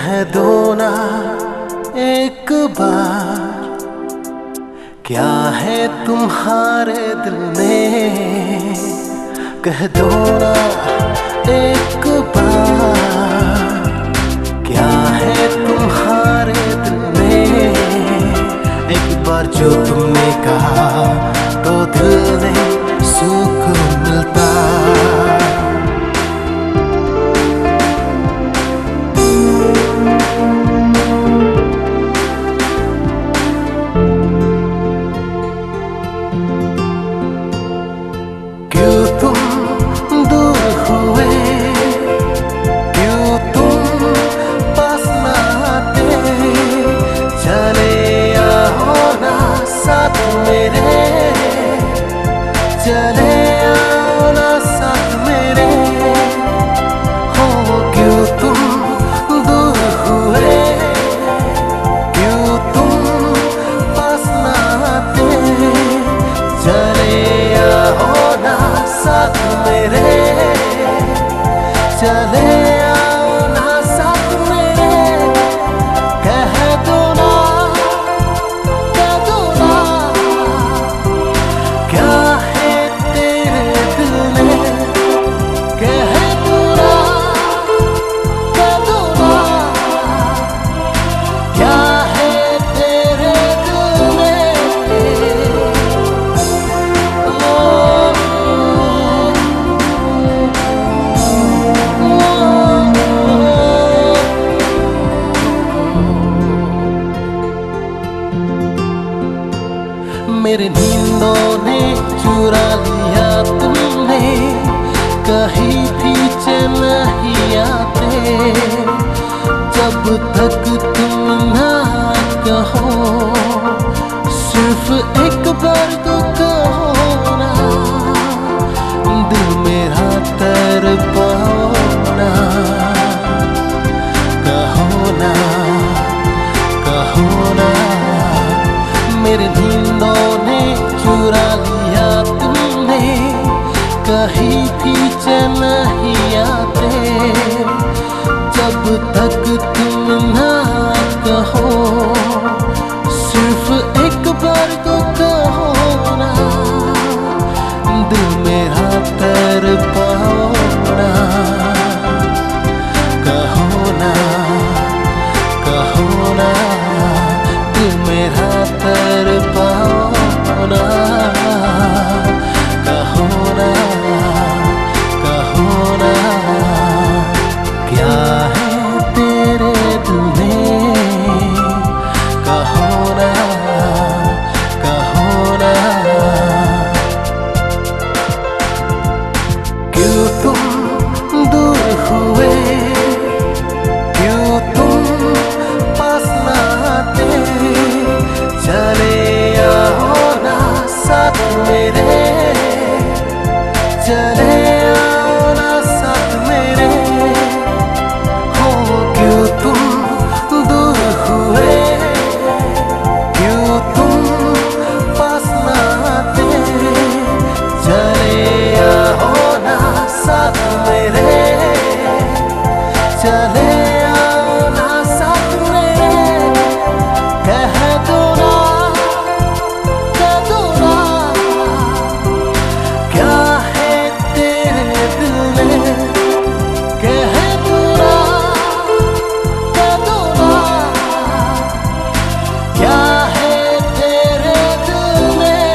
कह दो ना एक बार, क्या है तुम्हारे दिल में। कह दो ना एक बार, क्या है तुम्हारे दिल में। एक बार जो तुमने कहा तो दिल ने सुकून मिलता। क्यों तुम दूर हुए, क्यों तुम पास ना आते। चले आओ ना साथ मेरे, चले आओ ना साथ मेरे। हो क्यों तुम दूर हुए, क्यों तुम पास ना आते। चले आओ ना साथ मेरे, चले आओ ना साथ मेरे। कह दो ना, कह दो ना, क्या है तेरे दिल में। कह दो ना, कह दो ना, क्या है तेरे दिल में। मेरी नींदों ने चुरा लिया तुमने, कहीं पीछे नहीं आते। जब तक तुम ना कहो, सिर्फ एक बार तो कहो ना। दिल मेरा तड़पाओ ना, कहो ना, कहो ना। मेरी नींदों ने चुरा लिया तुमने, कहीं पीछे नहीं आते। जब तक तुम ना कहो, सिर्फ एक बार तो कहो ना। दिल मेरा तड़पाओ ना, कहो ना, कहो ना। दिल मेरा तड़पाओ ना, कहो ना, कहो ना। क्या है तेरे दिल में। कहो ना, कहो ना। क्यों तुम दूर हुए, क्यों तुम पास ना आते। चले आओ ना साथ मेरे, चले आओ ना साथ मेरे। हो क्यों तुम दूर हुए, क्यों तुम पास ना आते। चले आओ ना साथ मेरे, चले आओ ना साथ मेरे। कह दो ना, कह दो ना, क्या है तेरे दिल में। कह दो ना, कह दो ना, क्या है तेरे दिल में।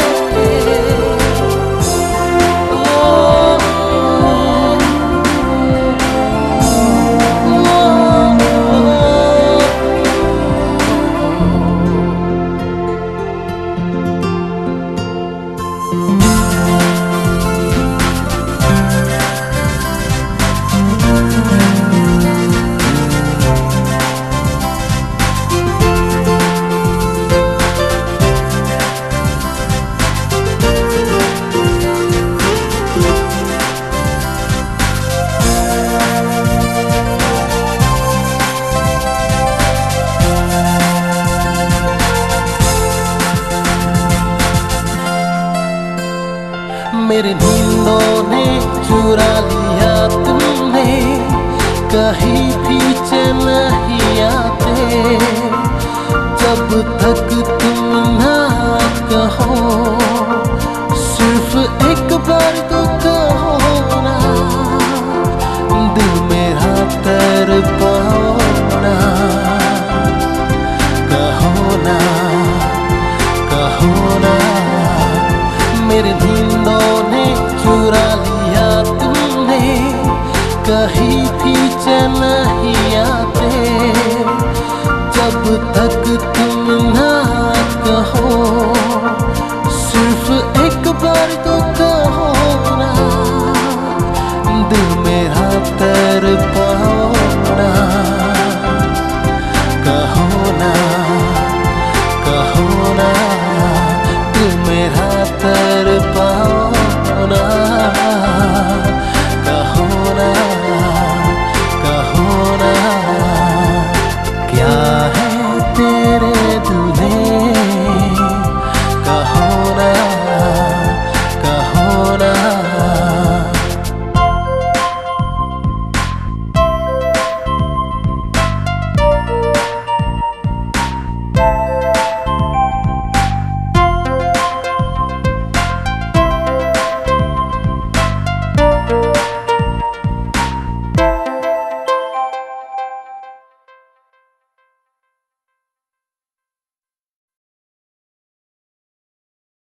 मेरी नींदों ने चुरा लिया तुमने, कहीं पीछे नहीं आते जब तक तुम ना कहो। सिर्फ एक बार तो